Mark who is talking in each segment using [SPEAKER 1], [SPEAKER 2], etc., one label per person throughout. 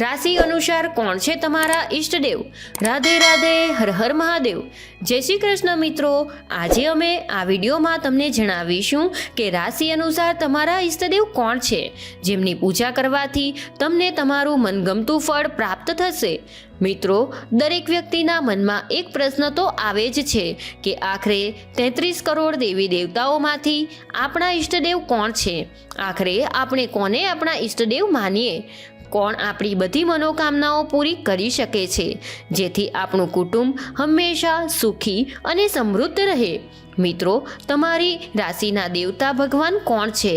[SPEAKER 1] રાશિ અનુસાર કોણ છે તમારા ઈષ્ટદેવ? રાધે રાધે, હર હર મહાદેવ. જય શ્રી કૃષ્ણ મિત્રો. આજે અમે આ વિડીયોમાં તમને જણાવીશું કે રાશિ અનુસાર તમારા ઈષ્ટદેવ કોણ છે, જેમની પૂજા કરવાથી તમને તમારું મનગમતું ફળ પ્રાપ્ત થશે. મિત્રો, દરેક વ્યક્તિના મનમાં એક પ્રશ્ન તો આવે જ છે કે આખરે 33 કરોડ દેવી દેવતાઓમાંથી આપણા ઈષ્ટદેવ કોણ છે? આખરે આપણે કોને આપણા ઈષ્ટદેવ માનીએ? કોણ આપણી બધી મનોકામનાઓ પૂરી કરી શકે છે, જેથી આપણું કુટુંબ હંમેશા સુખી અને સમૃદ્ધ રહે? મિત્રો, તમારી રાશિના દેવતા ભગવાન કોણ છે?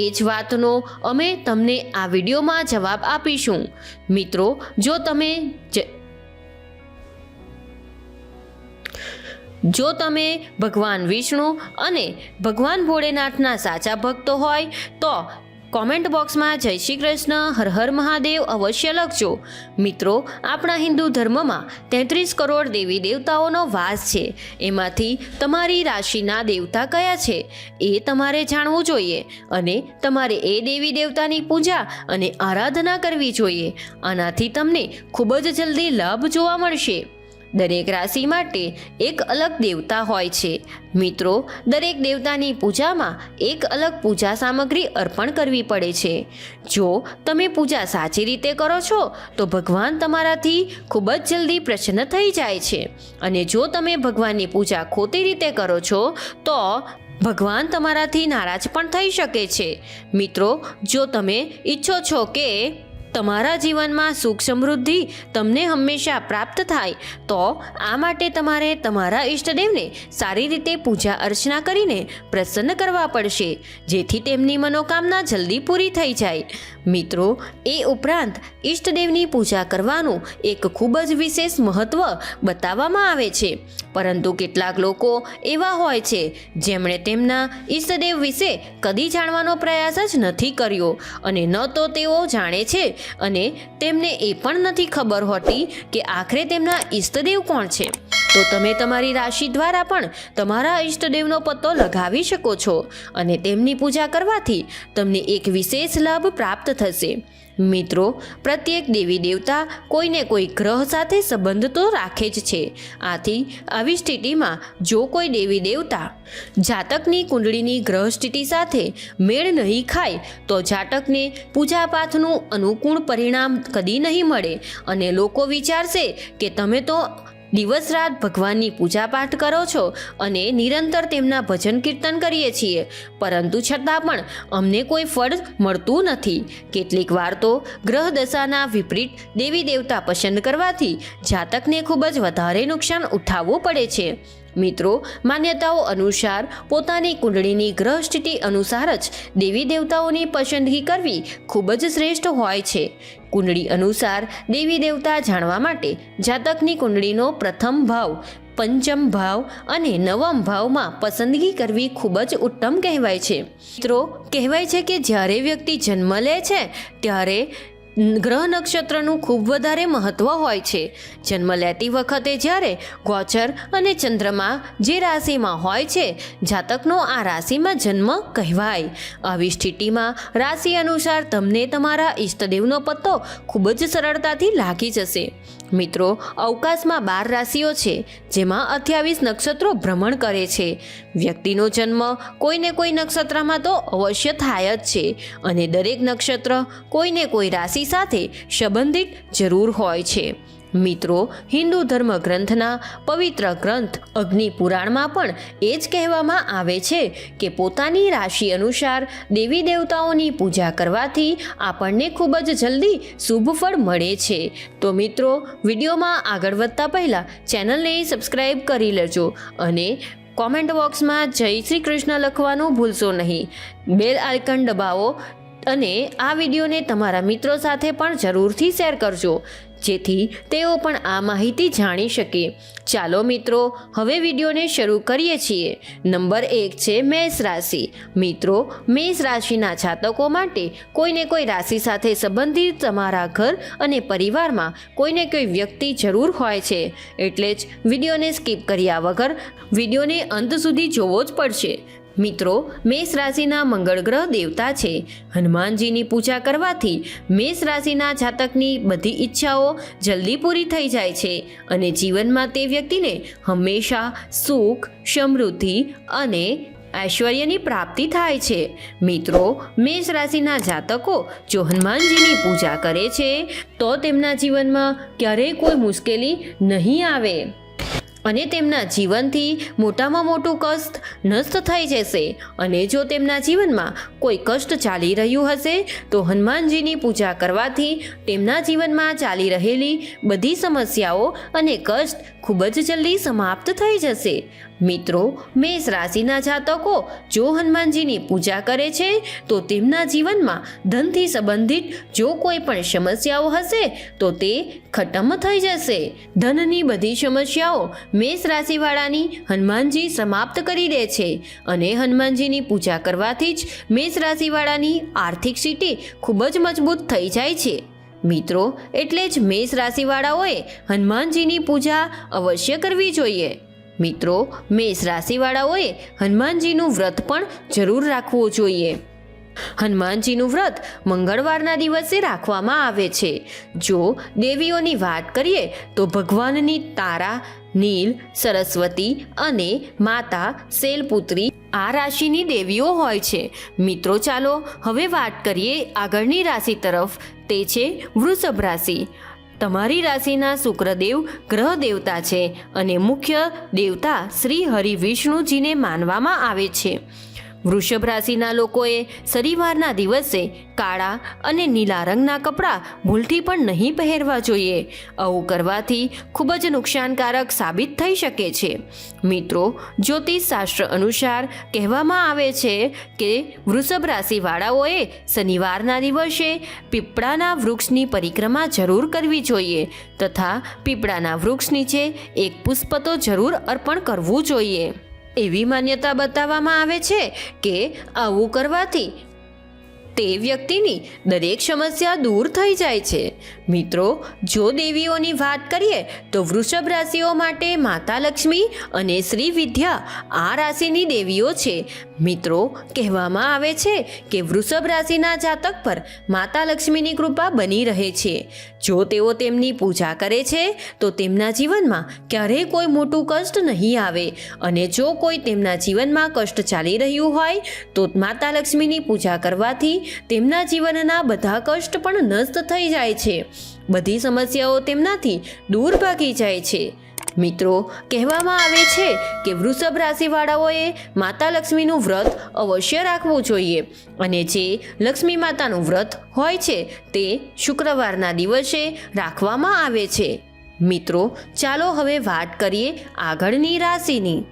[SPEAKER 1] એ જ વાતનો અમે તમને આ વિડીયોમાં જવાબ આપીશું. મિત્રો, જો તમે ભગવાન વિષ્ણુ અને ભગવાન ભોળેનાથના સાચા ભક્તો હોય તો કોમેન્ટ બોક્સમાં જય શ્રી કૃષ્ણ, હર હર મહાદેવ અવશ્ય લખજો. મિત્રો, આપણા હિન્દુ ધર્મમાં 33 કરોડ દેવી દેવતાઓનો વાસ છે. એમાંથી તમારી રાશિના દેવતા કયા છે એ તમારે જાણવું જોઈએ અને તમારે એ દેવી દેવતાની પૂજા અને આરાધના કરવી જોઈએ. આનાથી તમને ખૂબ જ જલ્દી લાભ જોવા મળશે. દરેક રાશિ માટે એક અલગ દેવતા હોય છે. મિત્રો, દરેક દેવતાની પૂજામાં એક અલગ પૂજા સામગ્રી અર્પણ કરવી પડે છે. જો તમે પૂજા સાચી રીતે કરો છો તો ભગવાન તમારાથી ખૂબ જ જલ્દી પ્રસન્ન થઈ જાય છે, અને જો તમે ભગવાનની પૂજા ખોટી રીતે કરો છો તો ભગવાન તમારાથી નારાજ પણ થઈ શકે છે. મિત્રો, જો તમે ઈચ્છો છો કે તમારા જીવનમાં સુખ સમૃદ્ધિ તમને હંમેશા પ્રાપ્ત થાય તો આ માટે તમારે તમારા ઈષ્ટદેવને સારી રીતે પૂજા અર્ચના કરીને પ્રસન્ન કરવા પડશે, જેથી તેમની મનોકામના જલ્દી પૂરી થઈ જાય. મિત્રો, એ ઉપરાંત ઈષ્ટદેવની પૂજા કરવાનું એક ખૂબ જ વિશેષ મહત્ત્વ બતાવવામાં આવે છે, પરંતુ કેટલાક લોકો એવા હોય છે જેમણે તેમના ઈષ્ટદેવ વિશે કદી જાણવાનો પ્રયાસ જ નથી કર્યો, અને ન તો તેઓ જાણે છે અને તેમને એ પણ નથી ખબર હોતી કે આખરે તેમના ઈષ્ટદેવ કોણ છે. તો તમે તમારી રાશિ દ્વારા પણ તમારા ઈષ્ટદેવનો પત્તો લગાવી શકો છો, અને તેમની પૂજા કરવાથી તમને એક વિશેષ લાભ પ્રાપ્ત થશે. મિત્રો, પ્રત્યેક દેવી દેવતા કોઈને કોઈ ગ્રહ સાથે સંબંધ તો રાખે જ છે. આથી આવી સ્થિતિમાં જો કોઈ દેવી દેવતા જાતકની કુંડળીની ગ્રહ સ્થિતિ સાથે મેળ નહીં ખાય તો જાતકને પૂજાપાઠનું અનુકૂળ પરિણામ કદી નહીં મળે, અને લોકો વિચારશે કે તમે તો દિવસ રાત ભગવાનની પૂજાપાઠ કરો છો અને નિરંતર તેમના ભજન કીર્તન કરીએ છીએ, પરંતુ છતાં પણ અમને કોઈ ફળ મળતું નથી. કેટલીક વાર તો ગ્રહ દશાના વિપરીત દેવી દેવતા પસંદ કરવાથી જાતકને ખૂબ જ વધારે નુકસાન ઉઠાવવું પડે છે. મિત્રો, માન્યતાઓ અનુસાર પોતાની કુંડળીની ગ્રહ સ્થિતિ અનુસાર જ દેવી દેવતાઓની પસંદગી કરવી ખૂબ જ શ્રેષ્ઠ હોય છે. કુંડળી અનુસાર દેવી દેવતા જાણવા માટે જાતકની કુંડળીનો પ્રથમ ભાવ, પંચમ ભાવ અને નવમ ભાવમાં પસંદગી કરવી ખૂબ જ ઉત્તમ કહેવાય છે. મિત્રો, કહેવાય છે કે જ્યારે વ્યક્તિ જન્મ લે છે ત્યારે ગ્રહ નક્ષત્રનું ખૂબ વધારે મહત્ત્વ હોય છે. જન્મ લેતી વખતે જ્યારે ગોચર અને ચંદ્રમા જે રાશિમાં હોય છે, જાતકનો આ રાશિમાં જન્મ કહેવાય. આવી સ્થિતિમાં રાશિ અનુસાર તમને તમારા ઈષ્ટદેવનો પત્તો ખૂબ જ સરળતાથી લાગી જશે. મિત્રો, અવકાશમાં 12 રાશિઓ છે, જેમાં 28 નક્ષત્રો ભ્રમણ કરે છે. વ્યક્તિનો જન્મ કોઈને કોઈ નક્ષત્રમાં તો અવશ્ય થાય જ છે, અને દરેક નક્ષત્ર કોઈને કોઈ રાશિ સાથે સંબંધિત જરૂર હોય છે. મિત્રો, હિન્દુ ધર્મ ગ્રંથના પવિત્ર ગ્રંથ અગ્નિ પુરાણમાં પણ એ જ કહેવામાં આવે છે કે પોતાની રાશિ અનુસાર દેવી દેવતાઓની પૂજા કરવાથી આપણને ખૂબ જ જલ્દી શુભ ફળ મળે છે. તો મિત્રો, વિડીયોમાં આગળ વધતા પહેલાં ચેનલને સબસ્ક્રાઈબ કરી લેજો અને કોમેન્ટ બોક્સમાં જય શ્રી કૃષ્ણ લખવાનું ભૂલશો નહીં. બેલ આઇકન દબાવો અને આ વિડીયોને તમારા મિત્રો સાથે પણ જરૂરથી શેર કરજો, જેથી તેઓ પણ આ માહિતી જાણી શકે. ચાલો મિત્રો, હવે વિડીયોને શરૂ કરીએ છીએ. નંબર 1 છે મેષ રાશિ. મિત્રો, મેષ રાશિના જાતકો માટે કોઈને કોઈ રાશિ સાથે સંબંધિત તમારા ઘર અને પરિવારમાં કોઈને કોઈ વ્યક્તિ જરૂર હોય છે, એટલે જ વિડીયોને સ્કીપ કર્યા વગર વિડીયોને અંત સુધી જોવો જ પડશે. મિત્રો, મેષ રાશિના મંગળ ગ્રહ દેવતા છે. હનુમાનજીની પૂજા કરવાથી મેષ રાશિના જાતકની બધી ઈચ્છાઓ જલ્દી પૂરી થઈ જાય છે અને જીવનમાં તે વ્યક્તિને હંમેશા સુખ, સમૃદ્ધિ અને ઐશ્વર્યની પ્રાપ્તિ થાય છે. મિત્રો, મેષ રાશિના જાતકો જો હનુમાનજીની પૂજા કરે છે તો તેમના જીવનમાં ક્યારેય કોઈ મુશ્કેલી નહીં આવે અને તેમના જીવનથી મોટામાં મોટું કષ્ટ નષ્ટ થઈ જશે. અને જો તેમના જીવનમાં કોઈ કષ્ટ ચાલી રહ્યું હશે તો હનુમાનજીની પૂજા કરવાથી તેમના જીવનમાં ચાલી રહેલી બધી સમસ્યાઓ અને કષ્ટ ખૂબ જ જલ્દી સમાપ્ત થઈ જશે. મિત્રો, મેષ રાશિના જાતકો જો હનુમાનજીની પૂજા કરે છે તો તેમના જીવનમાં ધનથી સંબંધિત જો કોઈ પણ સમસ્યાઓ હશે તો તે ખતમ થઈ જશે. ધનની બધી સમસ્યાઓ મેષ રાશિવાળાની હનુમાનજી સમાપ્ત કરી દે છે અને હનુમાનજીની પૂજા કરવાથી જ મેષ રાશિવાળાની આર્થિક સ્થિતિ ખૂબ જ મજબૂત થઈ જાય છે. મિત્રો, એટલે જ મેષ રાશિવાળાઓએ હનુમાનજીની પૂજા અવશ્ય કરવી જોઈએ. મિત્રો, મેષ રાશિવાળાઓએ હનુમાનજીનું વ્રત પણ જરૂર રાખવું જોઈએ. હનુમાનજીનું વ્રત મંગળવારના દિવસે રાખવામાં આવે છે. જો દેવીઓની વાત કરીએ તો ભગવાનની તારા, નીલ, સરસ્વતી અને માતા શૈલપુત્રી આ રાશિની દેવીઓ હોય છે. મિત્રો, ચાલો હવે વાત કરીએ આગળની રાશિ તરફ. તે છે વૃષભ રાશિ. તમારી રાશિના શુક્રદેવ ગ્રહ દેવતા છે અને મુખ્ય દેવતા શ્રી હરિ વિષ્ણુજીને માનવામાં આવે છે. વૃષભ રાશિના લોકોએ શનિવારના દિવસે કાળા અને નીલા રંગના કપડાં ભૂલથી પણ નહીં પહેરવા જોઈએ. આવું કરવાથી ખૂબ જ નુકસાનકારક સાબિત થઈ શકે છે. મિત્રો, જ્યોતિષ શાસ્ત્ર અનુસાર કહેવામાં આવે છે કે વૃષભ રાશિવાળાઓએ શનિવારના દિવસે પીપળાના વૃક્ષની પરિક્રમા જરૂર કરવી જોઈએ તથા પીપળાના વૃક્ષ નીચે એક પુષ્પ તો જરૂર અર્પણ કરવું જોઈએ. એવી માન્યતા બતાવવામાં આવે છે કે આવું કરવાથી તે વ્યક્તિની દરેક સમસ્યા દૂર થઈ જાય છે. મિત્રો, જો દેવીઓની વાત કરીએ તો વૃષભ રાશિઓ માટે માતા લક્ષ્મી અને શ્રી વિદ્યા આ રાશિની દેવીઓ છે. મિત્રો, કહેવામાં આવે છે કે વૃષભ રાશિના જાતક પર માતા લક્ષ્મીની કૃપા બની રહે છે. જો તેઓ તેમની પૂજા કરે છે તો તેમના જીવનમાં ક્યારેય કોઈ મોટું કષ્ટ નહીં આવે અને જો કોઈ તેમના જીવનમાં કષ્ટ ચાલી રહ્યું હોય તો માતા લક્ષ્મીની પૂજા કરવાથી તેમના જીવનના બધા કષ્ટ પણ નષ્ટ થઈ જાય છે. બધી સમસ્યાઓ તેમનાથી દૂર ભાગી જાય છે. મિત્રો, કહેવામાં આવે છે કે વૃષભ રાશિવાળાઓએ માતા લક્ષ્મીનું વ્રત અવશ્ય રાખવું જોઈએ અને જે લક્ષ્મી માતાનું વ્રત હોય છે તે શુક્રવારના દિવસે રાખવામાં આવે છે. મિત્રો, ચાલો હવે વાત કરીએ આગળની રાશિની.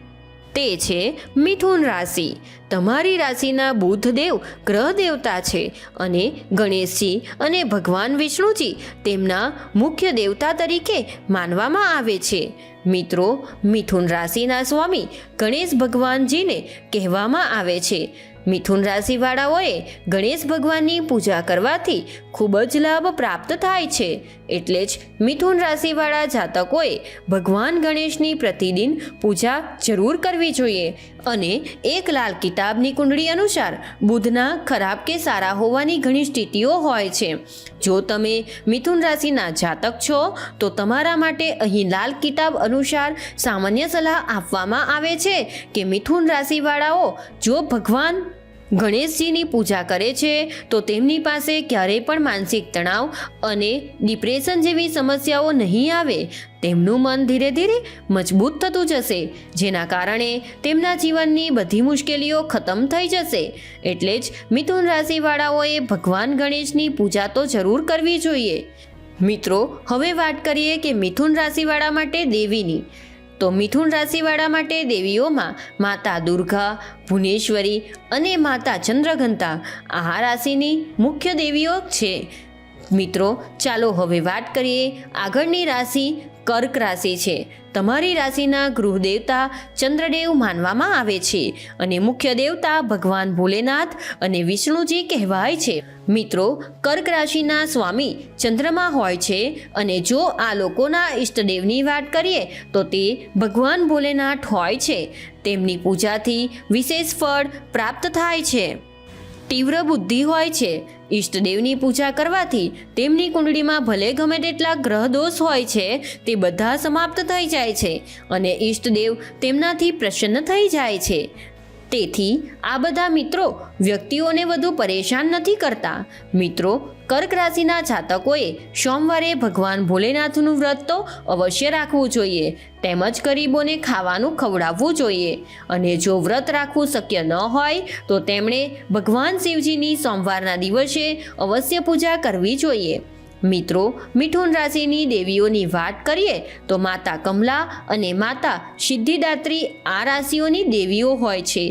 [SPEAKER 1] તે છે મિથુન રાશિ. તમારી રાશિના બુધદેવ ગ્રહ દેવતા છે અને ગણેશજી અને ભગવાન વિષ્ણુજી તેમના મુખ્ય દેવતા તરીકે માનવામાં આવે છે. મિત્રો, મિથુન રાશિના સ્વામી ગણેશ ભગવાનજીને કહેવામાં આવે છે. મિથુન રાશિવાળાઓએ ગણેશ ભગવાનની પૂજા કરવાથી ખૂબ જ લાભ પ્રાપ્ત થાય છે. એટલે જ મિથુન રાશિવાળા જાતકોએ ભગવાન ગણેશની પ્રતિદિન પૂજા જરૂર કરવી જોઈએ અને એક લાલ કિતાબની કુંડળી અનુસાર બુધના ખરાબ કે સારા હોવાની ઘણી સ્થિતિઓ હોય છે. જો તમે મિથુન રાશિના જાતક છો તો તમારા માટે અહીં લાલ કિતાબ અનુસાર સામાન્ય સલાહ આપવામાં આવે છે કે મિથુન રાશિવાળાઓ જો ભગવાન ગણેશજીની પૂજા કરે છે તો તેમની પાસે ક્યારેય પણ માનસિક તણાવ અને ડિપ્રેશન જેવી સમસ્યાઓ નહીં આવે. તેમનું મન ધીરે ધીરે મજબૂત થતું જશે જેના કારણે તેમના જીવનની બધી મુશ્કેલીઓ ખતમ થઈ જશે. એટલે જ મિથુન રાશિવાળાઓએ ભગવાન ગણેશની પૂજા તો જરૂર કરવી જોઈએ. મિત્રો, હવે વાત કરીએ કે મિથુન રાશિવાળા માટે દેવીની. તો મિથુન રાશિવાળા માટે દેવીઓમાં માતા દુર્ગા, ભુવનેશ્વરી અને માતા ચંદ્રઘંટા આ રાશિની મુખ્ય દેવીઓ છે. મિત્રો ચાલો હવે વાત કરીએ આગળની રાશિ કર્ક રાશિ છે. તમારી રાશિના ગૃહ દેવતા ચંદ્રદેવ માનવામાં આવે છે અને મુખ્ય દેવતા ભગવાન ભોલેનાથ અને વિષ્ણુજી કહેવાય છે. મિત્રો કર્ક રાશિના સ્વામી ચંદ્રમા હોય છે અને જો આ લોકોના ઈષ્ટદેવની વાત કરીએ તો તે ભગવાન ભોલેનાથ હોય છે. તેમની પૂજાથી વિશેષ ફળ પ્રાપ્ત થાય છે. તીવ્ર બુદ્ધિ હોય છે. ઈષ્ટદેવની પૂજા કરવાથી તેમની કુંડળીમાં ભલે ગમે તેટલા ગ્રહ દોષ હોય છે તે બધા સમાપ્ત થઈ જાય છે અને ઈષ્ટદેવ તેમનાથી પ્રસન્ન થઈ જાય છે. તેથી આ બધા મિત્રો વ્યક્તિઓને વધુ પરેશાન નથી કરતા. મિત્રો કર્ક રાશિના જાતકોએ સોમવારે ભગવાન ભોલેનાથનું વ્રત તો અવશ્ય રાખવું જોઈએ, તેમજ ગરીબોને ખાવાનું ખવડાવવું જોઈએ. અને જો વ્રત રાખવું શક્ય ન હોય તો તેમણે ભગવાન શિવજીની સોમવારના દિવસે અવશ્ય પૂજા કરવી જોઈએ. મિત્રો મિથુન રાશિની દેવીઓની વાત કરીએ તો માતા કમલા અને માતા સિદ્ધિદાત્રી આ રાશિઓની દેવીઓ હોય છે.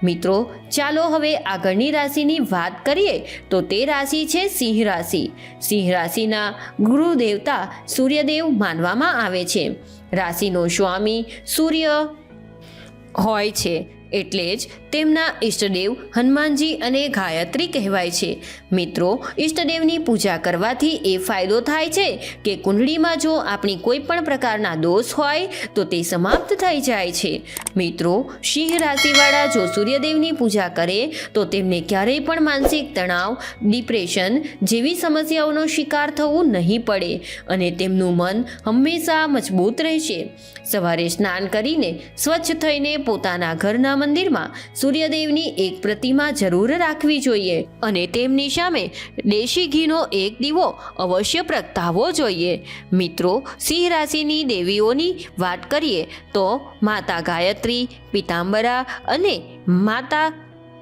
[SPEAKER 1] મિત્રો ચાલો હવે આગળની રાશિની વાત કરીએ તો તે રાશિ છે સિંહ રાશિ. સિંહ રાશિના ગુરુ દેવતા સૂર્યદેવ માનવામાં આવે છે. રાશિનો સ્વામી સૂર્ય હોય છે એટલે જ તેમના ઈષ્ટદેવ હનુમાનજી અને ગાયત્રી કહેવાય છે. મિત્રો ઈષ્ટદેવની પૂજા કરવાથી એ ફાયદો થાય છે કે કુંડળીમાં જો આપણી કોઈ પણ પ્રકારના દોષ હોય તો તે સમાપ્ત થઈ જાય છે. મિત્રો સિંહ રાશિવાળા જો સૂર્યદેવની પૂજા કરે તો તેમને ક્યારેય પણ માનસિક તણાવ, ડિપ્રેશન જેવી સમસ્યાઓનો શિકાર થવું નહીં પડે અને તેમનું મન હંમેશા મજબૂત રહેશે. સવારે સ્નાન કરીને સ્વચ્છ થઈને પોતાના ઘરના મંદિરમાં સૂર્યદેવની એક પ્રતિમા જરૂર રાખવી જોઈએ અને તેમની સામે દેશી ઘીનો એક દીવો અવશ્ય પ્રગટાવવો જોઈએ. મિત્રો સિંહ રાશિની દેવીઓની વાત કરીએ તો માતા ગાયત્રી, પિતાંબરા અને માતા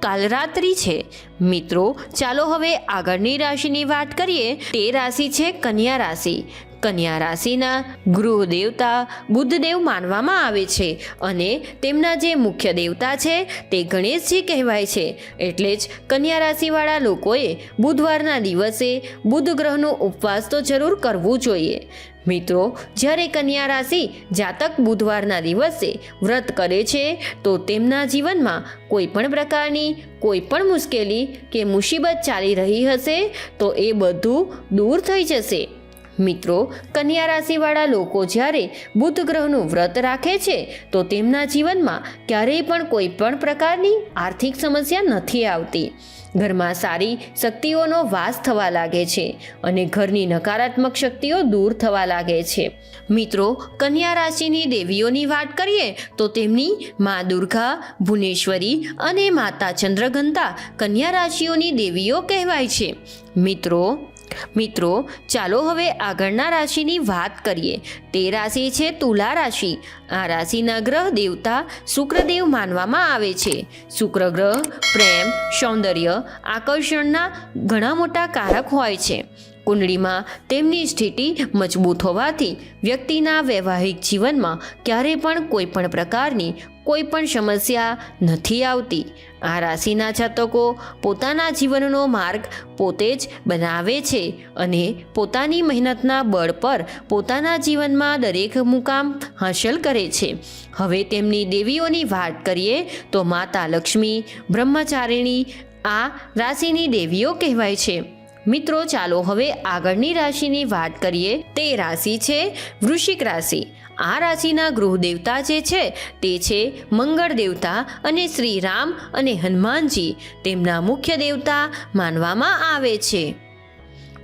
[SPEAKER 1] કાલરાત્રી છે. મિત્રો ચાલો હવે આગળની રાશિની વાત કરીએ. તે રાશિ છે કન્યા રાશિ. કન્યા રાશિના ગૃહ દેવતા બુદ્ધદેવ માનવામાં આવે છે અને તેમના જે મુખ્ય દેવતા છે તે ગણેશજી કહેવાય છે. એટલે જ કન્યા રાશિવાળા લોકોએ બુધવારના દિવસે બુધ ગ્રહનો ઉપવાસ તો જરૂર કરવું જોઈએ. મિત્રો જ્યારે કન્યા રાશિ જાતક બુધવારના દિવસે વ્રત કરે છે તો તેમના જીવનમાં કોઈ પણ પ્રકારની કોઈ પણ મુશ્કેલી કે મુસીબત ચાલી રહી હશે તો એ બધું દૂર થઈ જશે. મિત્રો કન્યા રાશિવાળા લોકો જ્યારે બુધ ગ્રહનું વ્રત રાખે છે તો તેમના જીવનમાં ક્યારેય પણ કોઈ પણ પ્રકારની આર્થિક સમસ્યા નથી આવતી. ઘરમાં સારી શક્તિઓનો વાસ થવા લાગે છે અને ઘરની નકારાત્મક શક્તિઓ દૂર થવા લાગે છે. મિત્રો કન્યા રાશિની દેવીઓની વાત કરીએ તો તેમની મા દુર્ગા, ભુવનેશ્વરી અને માતા ચંદ્રઘંટા કન્યા રાશિઓની દેવીઓ કહેવાય છે. મિત્રો ચાલો હવે આગળના રાશિની વાત કરીએ. તે રાશિ છે તુલા રાશિ. આ રાશિના ગ્રહ દેવતા શુક્રદેવ માનવામાં આવે છે. શુક્ર ગ્રહ પ્રેમ, સૌંદર્ય, આકર્ષણના ઘણા મોટા કારક હોય છે. કુંડળીમાં તેમની સ્થિતિ મજબૂત હોવાથી વ્યક્તિના વૈવાહિક જીવનમાં ક્યારેય પણ કોઈ પણ પ્રકારની કોઈ પણ સમસ્યા નથી આવતી. આ રાશિના જાતકો પોતાના જીવનનો માર્ગ પોતે જ બનાવે છે અને પોતાની મહેનતના બળ પર પોતાના જીવનમાં દરેક મુકામ હાંસલ કરે છે. હવે તેમની દેવીઓની વાત કરીએ તો માતા લક્ષ્મી, બ્રહ્મચારિણી આ રાશિની દેવીઓ કહેવાય છે. મિત્રો ચાલો હવે આગળની રાશિની વાત કરીએ. તે રાશિ છે વૃશ્ચિક રાશિ. આ રાશિના ગૃહ દેવતા જે છે તે છે મંગળ દેવતા અને શ્રી રામ અને હનુમાનજી તેમના મુખ્ય દેવતા માનવામાં આવે છે.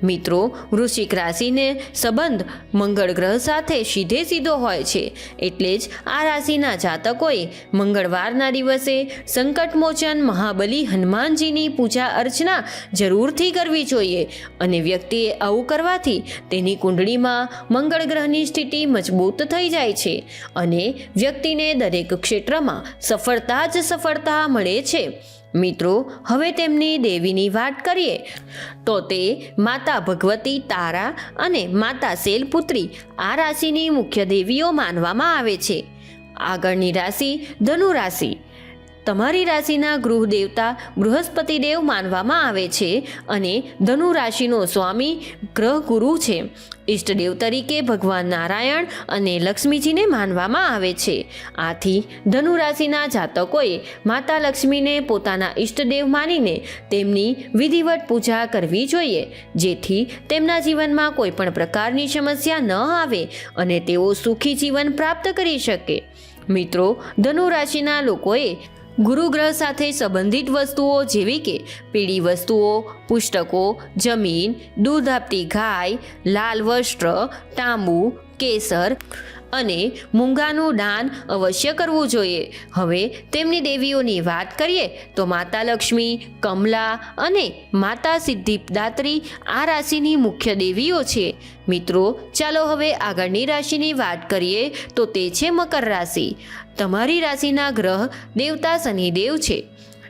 [SPEAKER 1] મિત્રો વૃશ્ચિક રાશિને સંબંધ મંગળ ગ્રહ સાથે સીધો હોય છે. એટલે જ આ રાશિના જાતકોએ મંગળવારના દિવસે સંકટમોચન મહાબલી હનુમાનજીની પૂજા અર્ચના જરૂરથી કરવી જોઈએ અને વ્યક્તિએ આવું કરવાથી તેની કુંડળીમાં મંગળ ગ્રહની સ્થિતિ મજબૂત થઈ જાય છે અને વ્યક્તિને દરેક ક્ષેત્રમાં સફળતા જ સફળતા મળે છે. મિત્રો હવે તેમની દેવીની વાત કરીએ તો તે માતા ભગવતી તારા અને માતા શૈલપુત્રી આ રાશિની મુખ્ય દેવીઓ માનવામાં આવે છે. આગળની રાશિ ધનુ રાશિ. તમારી રાશિના ગૃહ દેવતા બૃહસ્પતિદેવ માનવામાં આવે છે અને ધનુ રાશિનો સ્વામી ગ્રહ ગુરુ છે. ઈષ્ટદેવ તરીકે ભગવાન નારાયણ અને લક્ષ્મીજીને માનવામાં આવે છે. આથી ધનુ રાશિના જાતકોએ માતા લક્ષ્મીને પોતાના ઈષ્ટદેવ માનીને તેમની વિધિવત પૂજા કરવી જોઈએ, જેથી તેમના જીવનમાં કોઈ પણ પ્રકારની સમસ્યા ન આવે અને તેઓ સુખી જીવન પ્રાપ્ત કરી શકે. મિત્રો, ધનુ રાશિના લોકોએ ગુરુગ્રહ સાથે સંબંધિત વસ્તુઓ જેવી કે પીળી વસ્તુઓ, પુસ્તકો, જમીન, દૂધ આપતી ગાય, લાલ વસ્ત્ર, તાંબુ, કેસર અને મૂંગાનું દાન અવશ્ય કરવું જોઈએ. હવે તેમની દેવીઓની વાત કરીએ તો માતા લક્ષ્મી, કમલા અને માતા સિદ્ધિદાત્રી આ રાશિની મુખ્ય દેવીઓ છે. મિત્રો, ચાલો હવે આગળની રાશિની વાત કરીએ તો તે છે મકર રાશિ. તમારી રાશિના ગ્રહ દેવતા શનિદેવ છે.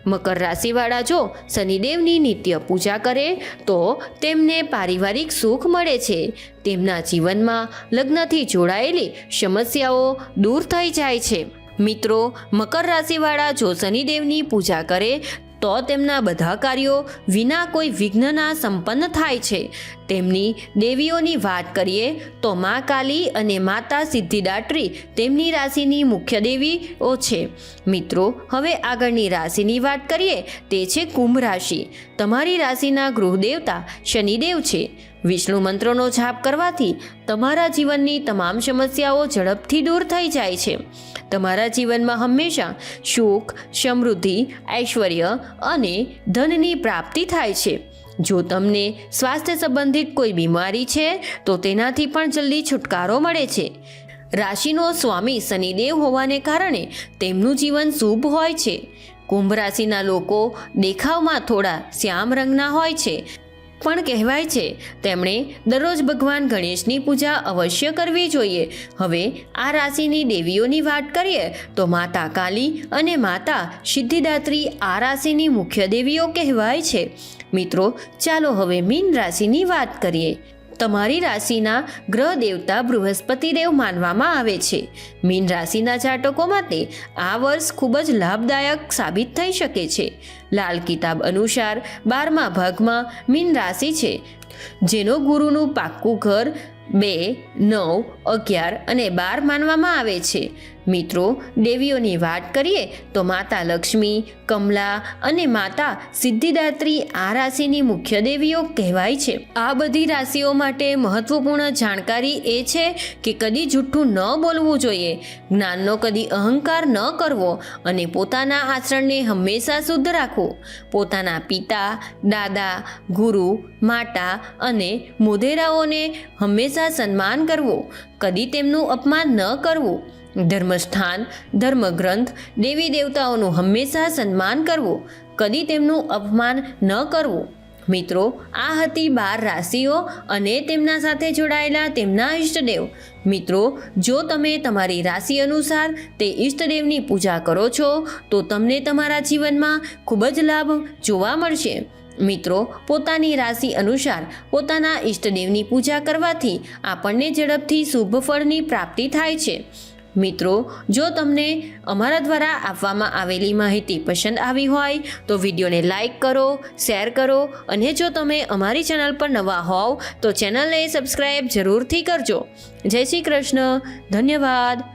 [SPEAKER 1] મકર રાશિવાળા જો શનિદેવની નિત્ય પૂજા કરે તો તેમને પારિવારિક સુખ મળે છે. તેમના જીવનમાં લગ્નથી જોડાયેલી સમસ્યાઓ દૂર થઈ જાય છે. મિત્રો, મકર રાશિવાળા જો શનિદેવની પૂજા કરે તો તેમના બધા કાર્યો વિના કોઈ વિઘ્નના સંપન્ન થાય છે. તેમની દેવીઓની વાત કરીએ તો મા કાલી અને માતા સિદ્ધિદાત્રી તેમની રાશિની મુખ્ય દેવીઓ છે. મિત્રો, હવે આગળની રાશિની વાત કરીએ તે છે કુંભ રાશિ. તમારી રાશિના ગૃહ દેવતા શનિદેવ છે. વિષ્ણુ મંત્રોનો જાપ કરવાથી તમારા જીવનની તમામ સમસ્યાઓ ઝડપથી દૂર થઈ જાય છે. તમારા જીવનમાં હંમેશા સુખ, સમૃદ્ધિ, ઐશ્વર્ય અને ધનની પ્રાપ્તિ થાય છે. જો તમને સ્વાસ્થ્ય સંબંધિત કોઈ બીમારી છે તો તેનાથી પણ જલ્દી છુટકારો મળે છે. રાશિનો સ્વામી શનિદેવ હોવાને કારણે તેમનું જીવન શુભ હોય છે. કુંભ રાશિના લોકો દેખાવમાં થોડા શ્યામ રંગના હોય છે, પણ કહેવાય છે તેમણે દરરોજ ભગવાન ગણેશની પૂજા અવશ્ય કરવી જોઈએ. હવે આ રાશિની દેવીઓની વાત કરીએ તો માતા કાલી અને માતા સિદ્ધિદાત્રી આ રાશિની મુખ્ય દેવીઓ કહેવાય છે. મિત્રો, ચાલો હવે મીન રાશિની વાત કરીએ. તમારી રાશિના ગ્રહ દેવતા બૃહસ્પતિદેવ માનવામાં આવે છે. મીન રાશિના જાતકો માટે આ વર્ષ ખૂબ જ લાભદાયક સાબિત થઈ શકે છે. લાલ કિતાબ અનુસાર 12મા ભાગમાં મીન રાશિ છે, જેનો ગુરુનું પાક્કું ઘર 2, 9, 11 અને 12 માનવામાં આવે છે. મિત્રો, દેવીઓની વાત કરીએ તો માતા લક્ષ્મી, કમલા અને માતા સિદ્ધિદાત્રી આ રાશિની મુખ્ય દેવીઓ કહેવાય છે. આ બધી રાશિઓ માટે મહત્વપૂર્ણ જાણકારી એ છે કે કદી જૂઠું ન બોલવું જોઈએ, જ્ઞાનનો કદી અહંકાર ન કરવો અને પોતાના આચરણને હંમેશા શુદ્ધ રાખવું. પોતાના પિતા, દાદા, ગુરુ, માતા અને મોઢેરાઓને હંમેશા સન્માન કરવું. કદી તેમનું અપમાન ન કરવું. ધર્મસ્થાન, ધર્મગ્રંથ, દેવી દેવતાઓનું હંમેશા સન્માન કરવું. કદી તેમનું અપમાન ન કરવું. મિત્રો, આ હતી 12 રાશિઓ અને તેમના સાથે જોડાયેલા તેમના ઈષ્ટદેવ. મિત્રો, જો તમે તમારી રાશિ અનુસાર તે ઈષ્ટદેવની પૂજા કરો છો તો તમને તમારા જીવનમાં ખૂબ જ લાભ જોવા મળશે. મિત્રો, પોતાની રાશિ અનુસાર પોતાના ઈષ્ટદેવની પૂજા કરવાથી આપણને ઝડપથી શુભ ફળની પ્રાપ્તિ થાય છે. મિત્રો, જો તમને અમારા દ્વારા આપવામાં આવેલી માહિતી પસંદ આવી હોય તો વિડીયોને લાઈક કરો, શેર કરો અને જો તમે અમારી ચેનલ પર નવા હોવ તો ચેનલને સબસ્ક્રાઈબ જરૂરથી કરજો. જય શ્રી કૃષ્ણ. ધન્યવાદ.